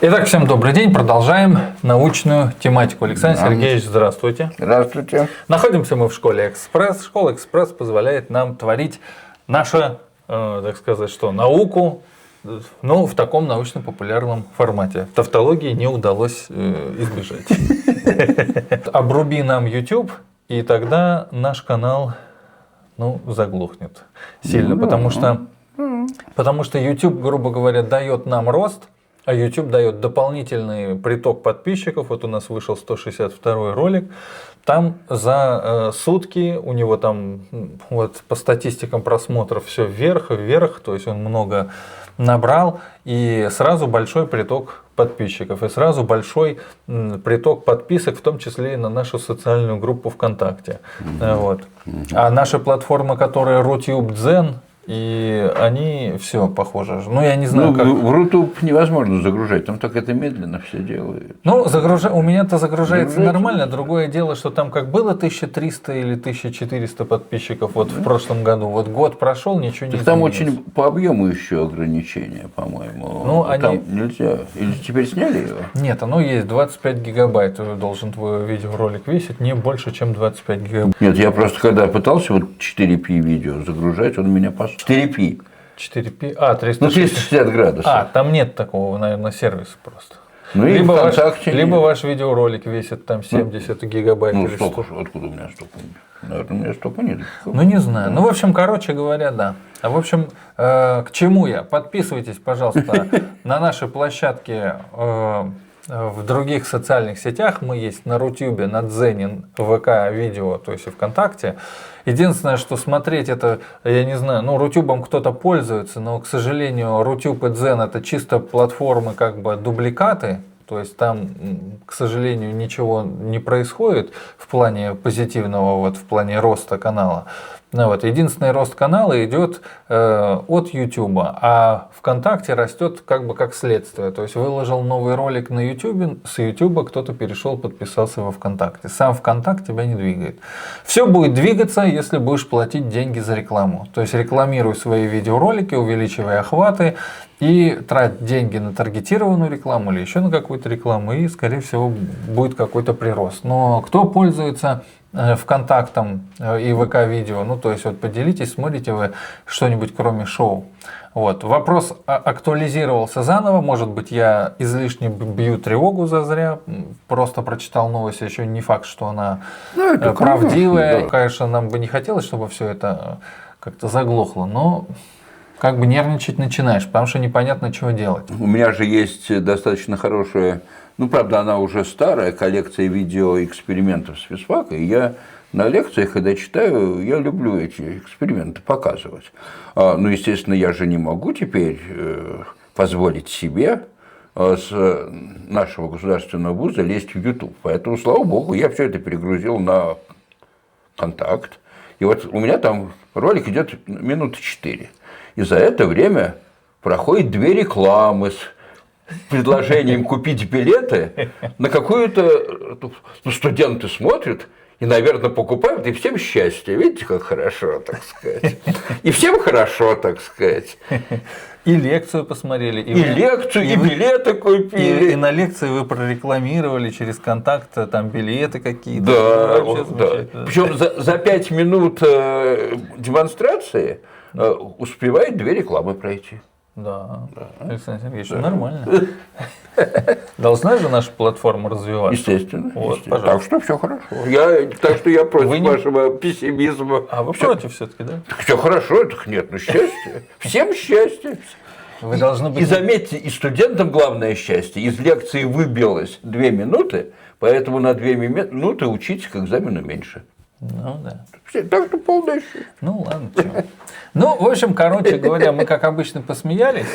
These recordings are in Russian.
Итак, всем добрый день. Продолжаем научную тематику. Александр Сергеевич, здравствуйте. Здравствуйте. Находимся мы в школе «Экспресс». Школа «Экспресс» позволяет нам творить нашу, так сказать, науку, в таком научно-популярном формате. Тавтологии не удалось избежать. Обруби нам YouTube, и тогда наш канал заглохнет сильно, потому что YouTube, грубо говоря, дает нам рост, а YouTube дает дополнительный приток подписчиков. Вот у нас вышел 162 ролик. Там за сутки у него там по статистикам просмотров все вверх, то есть он много набрал, и сразу большой приток подписчиков, и сразу большой приток подписок, в том числе и на нашу социальную группу ВКонтакте. А наша платформа, которая Rutube-Дзен, и они все похоже. Я не знаю, как. В Rutube невозможно загружать, там так это медленно все делают. У меня-то загружается нормально. Другое дело, что там как было 1300 или 1400 подписчиков в прошлом году. Год прошел, ничего не изменилось. Там очень по объему еще ограничения, по-моему. Там нельзя. Или теперь сняли его? Нет, оно есть 25 гигабайт. Должен твой видеоролик весить не больше, чем 25 гигабайт. Нет, я просто когда пытался 4P видео загружать, он меня 4P. 4P? 360 градусов. Там нет такого, наверное, сервиса просто. Либо ваш видеоролик весит там 70 гигабайт. Откуда у меня столько? Наверное, у меня столько нет. Не знаю. В общем, короче говоря, да. К чему я? Подписывайтесь, пожалуйста, на наши площадки в других социальных сетях. Мы есть на Рутюбе, на Дзене, ВК, видео, то есть и ВКонтакте. Единственное, что смотреть это, я не знаю, Рутюбом кто-то пользуется, но, к сожалению, Рутюб и Дзен это чисто платформы дубликаты. То есть там, к сожалению, ничего не происходит в плане позитивного, в плане роста канала. Единственный рост канала идет от YouTube, а ВКонтакте растет как следствие. То есть выложил новый ролик на YouTube, с YouTube кто-то перешел, подписался во ВКонтакте. Сам ВКонтакт тебя не двигает. Все будет двигаться, если будешь платить деньги за рекламу. То есть рекламируй свои видеоролики, увеличивай охваты и трать деньги на таргетированную рекламу или еще на какую-то рекламу, и, скорее всего, будет какой-то прирост. Но кто пользуется ВКонтактом и ВК-видео, то есть поделитесь, смотрите вы что-нибудь кроме шоу. Вопрос актуализировался заново, может быть, я излишне бью тревогу зазря, просто прочитал новость, еще не факт, что она правдивая. Да. Конечно, нам бы не хотелось, чтобы все это как-то заглохло, но нервничать начинаешь, потому что непонятно, чего делать. У меня же есть достаточно хорошая, правда, она уже старая, коллекция видеоэкспериментов с физфака, и я на лекциях, когда читаю, я люблю эти эксперименты показывать. Естественно, я же не могу теперь позволить себе с нашего государственного вуза лезть в YouTube. Поэтому, слава богу, я все это перегрузил на Контакт. И у меня там ролик идет минуты 4. И за это время проходит 2 рекламы с предложением купить билеты на какую-то... Студенты смотрят и, наверное, покупают, и всем счастье. Видите, как хорошо, так сказать. И всем хорошо, так сказать. И лекцию посмотрели. И билеты купили. И на лекции вы прорекламировали через контакт там билеты какие-то. Да. Причем за 5 минут демонстрации успевает 2 рекламы пройти. Да. Александр Сергеевич, нормально. Должна же наша платформа развиваться? Естественно. Так что все хорошо. Так что я против вашего пессимизма. А вы против все-таки, да? Все хорошо, так нет, счастье. Всем счастье. Вы должны быть... И заметьте, и студентам главное счастье. Из лекции выбилось 2 минуты, поэтому на 2 минуты учить к экзамену меньше. Да. Так что полное счастье. Ладно, чего. В общем, короче говоря, мы, как обычно, посмеялись.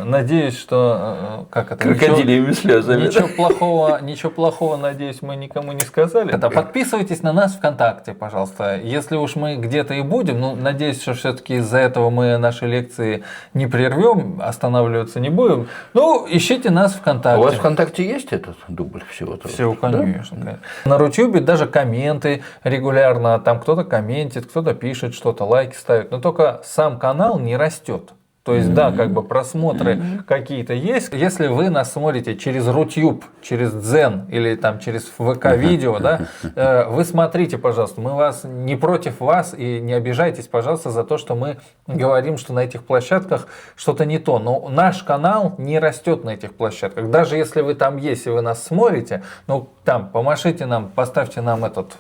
Надеюсь, что... Крокодильями слезами. Ничего плохого, надеюсь, мы никому не сказали. Подписывайтесь на нас ВКонтакте, пожалуйста. Если уж мы где-то и будем, надеюсь, что все-таки из-за этого мы наши лекции не прервем, останавливаться не будем. Ищите нас ВКонтакте. У вас ВКонтакте есть этот дубль всего-то? Все, конечно. Да? На Рутюбе даже комменты регулярно. Там кто-то комментит, кто-то пишет что-то, лайки ставит. Но только сам канал не растет. То есть, да, как бы просмотры какие-то есть. Если вы нас смотрите через Рутюб, через Дзен или там через ВК-видео, да, вы смотрите, пожалуйста, мы вас не против вас и не обижайтесь, пожалуйста, за то, что мы говорим, что на этих площадках что-то не то. Но наш канал не растет на этих площадках. Даже если вы там есть и вы нас смотрите, ну там помашите нам, поставьте нам этот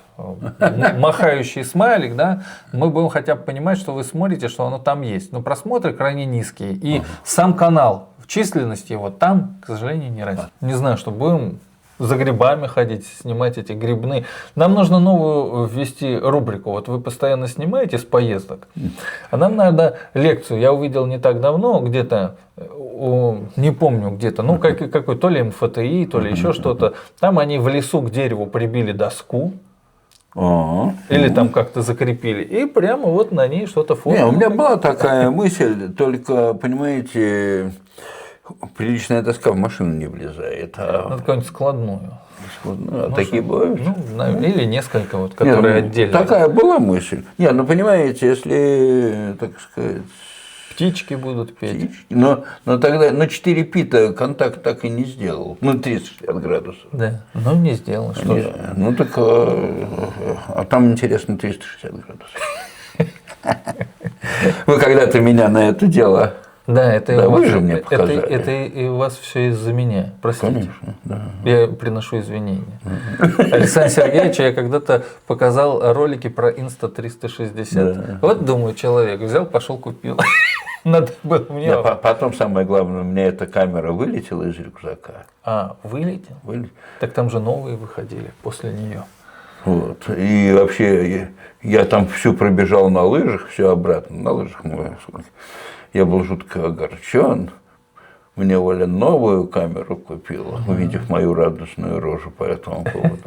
махающий смайлик, да, мы будем хотя бы понимать, что вы смотрите, что оно там есть. Но просмотры крайне низкие. И сам канал в численности его там, к сожалению, не растет. Не знаю, что будем за грибами ходить, снимать эти грибные. Нам нужно новую ввести рубрику. Вот вы постоянно снимаете с поездок, а нам надо лекцию. Я увидел не так давно, где-то, не помню где-то, ну какой, то ли МФТИ, то ли еще что-то. Там они в лесу к дереву прибили доску. Или там как-то закрепили. И прямо вот на ней что-то Не, у меня была такая мысль, только, понимаете, приличная доска в машину не влезает. Надо какую-нибудь складную. Такие бывают? Ну, или несколько, вот, которые отдельно. Такая была мысль. Не, ну понимаете, если, так сказать... Птички будут петь. Но тогда, 4π-то контакт так и не сделал. 360 градусов. Да, но не сделал. Что ж. Ну так, а там интересно 360 градусов. Вы когда-то меня на это дело... Да, это, да, вы же мне показали. Это и у вас все из-за меня. Простите. Конечно, да. Я приношу извинения. Александр Сергеевич, я когда-то показал ролики про Insta360. Да. Вот, думаю, человек взял, пошел, купил. Надо было мне. Потом самое главное, у меня эта камера вылетела из рюкзака. А, вылетел? Так там же новые выходили после нее. Вот. И вообще я там всю пробежал на лыжах, все обратно. На лыжах я был жутко огорчен. Мне Оля новую камеру купила, увидев мою радостную рожу по этому поводу.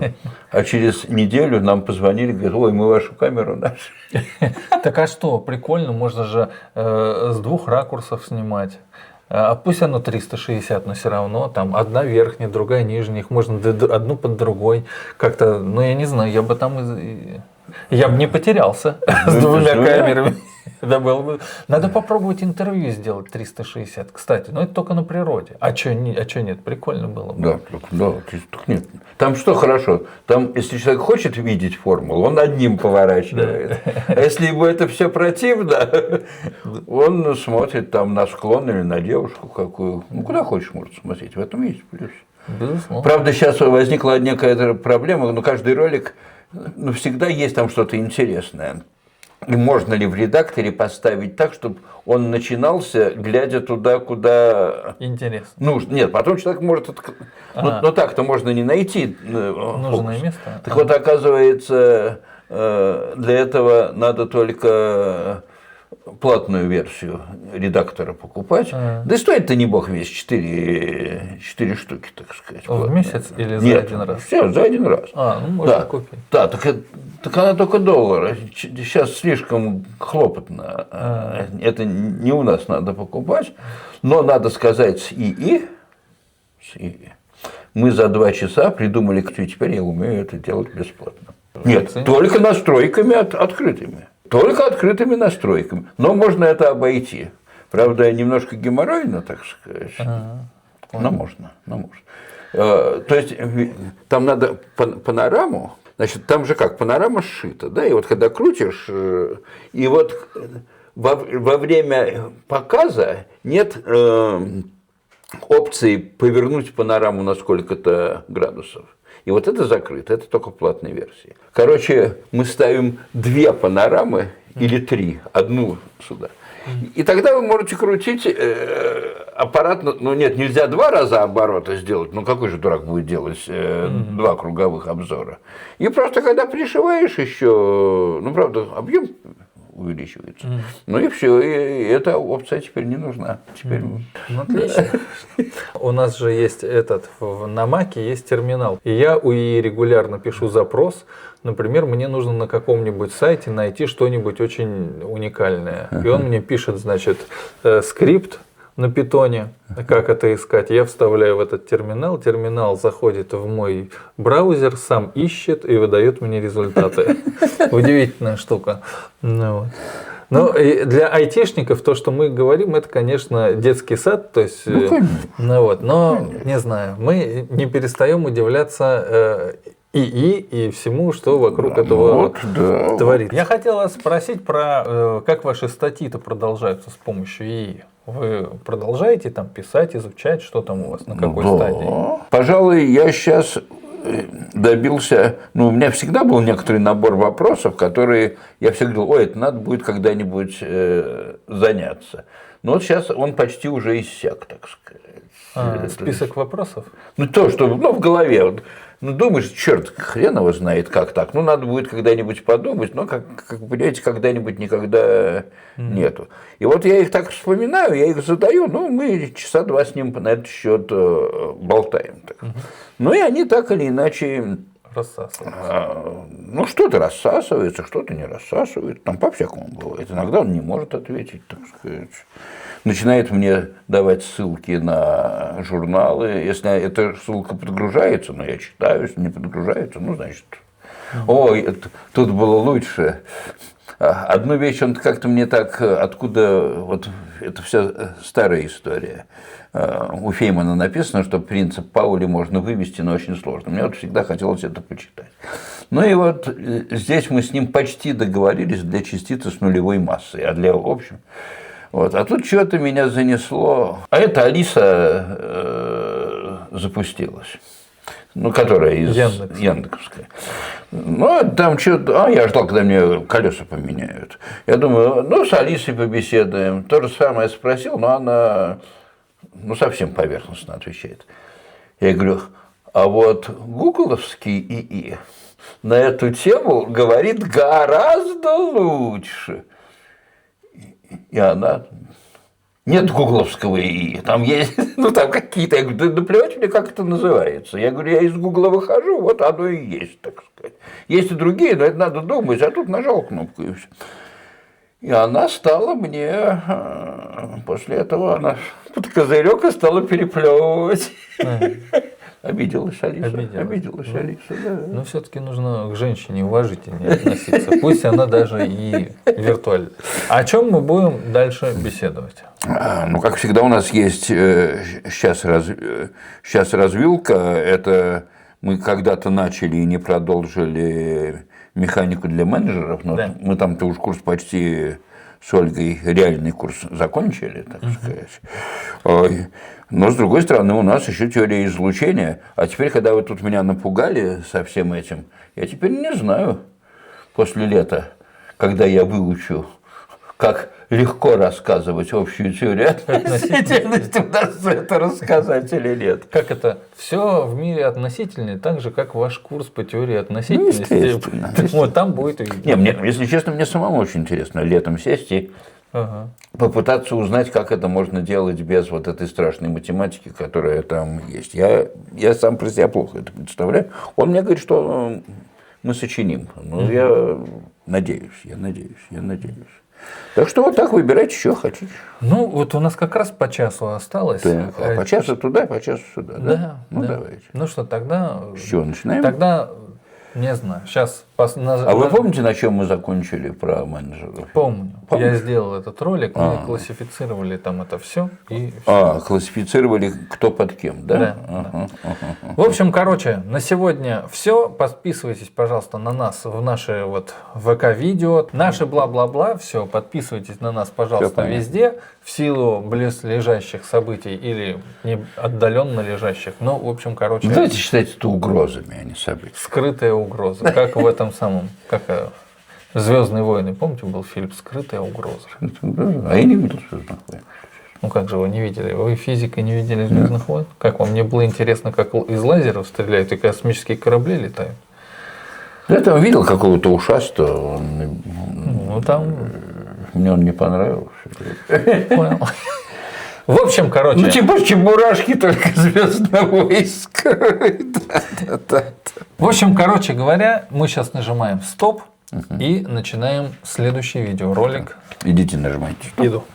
А через неделю нам позвонили, говорят: ой, мы вашу камеру нашли. Так а что, прикольно, можно же с 2 ракурсов снимать. А пусть оно 360, но все равно там одна верхняя, другая нижняя, их можно одну под другой. Как-то, ну я не знаю, я бы там я бы не потерялся с 2 камерами. Да, было бы. Надо попробовать интервью сделать 360. Кстати, но это только на природе. А что нет? Прикольно было бы. Да, нет. Там что хорошо? Там, если человек хочет видеть формулу, он одним поворачивает. А если ему это все противно, он смотрит там на склон или на девушку какую. Ну, куда хочешь, может смотреть. В этом есть плюс. Безусловно. Правда, сейчас возникла некая проблема, но каждый ролик, всегда есть там что-то интересное. И можно ли в редакторе поставить так, чтобы он начинался, глядя туда, куда интересно нужно? Нет, потом человек может... Но так-то можно не найти. Нужное место. Так вот, оказывается, для этого надо только платную версию редактора покупать. Да и стоит-то не бог весь, 4 штуки, так сказать. В месяц или за один раз? Все, за один раз. Можно купить. Да, так она только $1. Сейчас слишком хлопотно. Это не у нас надо покупать. Но надо сказать с ИИ. Мы за 2 часа придумали, и теперь я умею это делать бесплатно. Нет, только настройками открытыми. Только открытыми настройками. Но можно это обойти. Правда, немножко геморройно, так сказать. Но можно. То есть, там надо панораму. Значит, там же как, панорама сшита, да, и вот когда крутишь, и вот во время показа нет опции повернуть панораму на сколько-то градусов. И вот это закрыто, это только в платной версии. Короче, мы ставим 2 панорамы или 3, одну сюда. И тогда вы можете крутить аппарат, нет, нельзя 2 раза оборота сделать, какой же дурак будет делать 2 круговых обзора. И просто когда пришиваешь еще, правда, объем увеличивается. И все, и эта опция теперь не нужна. Теперь... Отлично. У нас же есть на Маке есть терминал. И я у ИИ регулярно пишу запрос. Например, мне нужно на каком-нибудь сайте найти что-нибудь очень уникальное. И он мне пишет, значит, скрипт на питоне, как это искать. Я вставляю в этот терминал, терминал заходит в мой браузер, сам ищет и выдает мне результаты. Удивительная штука. Ну, и для айтишников то, что мы говорим, это, конечно, детский сад, то есть, ну вот, но не знаю, мы не перестаем удивляться ИИ и всему, что вокруг этого творит. Я хотел вас спросить про как ваши статьи-то продолжаются с помощью ИИ. Вы продолжаете там писать, изучать, что там у вас, на какой стадии? Пожалуй, я сейчас добился, ну, у меня всегда был некоторый набор вопросов, которые я всегда говорил, ой, это надо будет когда-нибудь заняться. Но вот сейчас он почти уже иссяк, так сказать. Список вопросов? Ну, то, что в голове. Вот, ну, думаешь, черт, хрен его знает, как так. Ну, надо будет когда-нибудь подумать, но, как понимаете, когда-нибудь никогда нету. И вот я их так вспоминаю, я их задаю, ну, мы часа два с ним на этот счет болтаем. Ну, и они так или иначе... Рассасываются. Ну, что-то рассасывается, что-то не рассасывается. Там по-всякому бывает. Иногда он не может ответить, так сказать. Начинает мне давать ссылки на журналы. Если эта ссылка подгружается, ну, я читаю, если не подгружается, ну, значит... Ой, тут было лучше. Одну вещь он как-то мне так, откуда, вот это вся старая история. У Феймана написано, что принцип Паули можно вывести, но очень сложно. Мне вот всегда хотелось это почитать. Ну и вот здесь мы с ним почти договорились для частицы с нулевой массой, а для общем. Вот. А тут что-то меня занесло. А это Алиса запустилась. Ну, которая из Яндексовская. Ну, там что-то... я ждал, когда мне колеса поменяют. Я думаю, ну, с Алисой побеседуем. То же самое спросил, но она, ну, совсем поверхностно отвечает. Я говорю, а вот гугловский ИИ на эту тему говорит гораздо лучше. И она... Нет гугловского ИИ, там есть, ну там какие-то, я говорю, да плевать мне, как это называется. Я говорю, я из гугла выхожу, вот оно и есть, так сказать. Есть и другие, но это надо думать, а тут нажал кнопку и все. И она стала мне, после этого она под козырек и стала переплевывать. Обиделась Алиса. Обиделась Алиса, да. Но все-таки нужно к женщине уважительнее относиться. Пусть она даже и виртуальна. О чем мы будем дальше беседовать? Ну, как всегда, у нас есть сейчас развилка. Это мы когда-то начали и не продолжили механику для менеджеров, но мы там-то уж курс почти с Ольгой, реальный курс закончили, так сказать. Но, с другой стороны, у нас еще теория излучения. А теперь, когда вы тут меня напугали со всем этим, я теперь не знаю, после лета, когда я выучу, как легко рассказывать общую теорию относительности, удастся это рассказать или нет. Как это? Все в мире относительно, так же, как ваш курс по теории относительности. Естественно. Вот там будет... Не, мне, если честно, мне самому очень интересно летом сесть и попытаться узнать, как это можно делать без вот этой страшной математики, которая там есть. Я сам про себя плохо это представляю. Он мне говорит, что мы сочиним. Ну, я надеюсь. Так что вот так выбирайте, что хотите. Ну, вот у нас как раз по часу осталось. Да, по часу туда, по часу сюда. Да, ну, да. давайте. Ну что, тогда... С чего начинаем? Тогда, не знаю, сейчас... вы помните, на чем мы закончили про менеджеров? Помню. Я сделал этот ролик, мы классифицировали там это все. Классифицировали кто под кем, да? Да. В общем, короче, на сегодня все. Подписывайтесь, пожалуйста, на нас в наши вот ВК-видео. Наши бла-бла-бла. Все, подписывайтесь на нас, пожалуйста, везде. В силу близлежащих событий или не отдаленно лежащих. Ну, в общем, короче... Давайте считать это угрозами, а не событиями. Скрытая угроза. Как в этом самом... «Звездные войны», помните, был фильм «Скрытая угроза»? А я не видел «Звездных войн». Ну как же вы не видели? Вы физикой не видели «Звездных войн»? Как вам? Мне было интересно, как из лазеров стреляют и космические корабли летают. Я там видел какого-то ушастого. Ну там... Мне он не понравился. Понял. В общем, короче... Ну типа чебурашки, только звездного войска. В общем, короче говоря, мы сейчас нажимаем «Стоп» и начинаем следующий видеоролик. Идите нажимайте. Иду.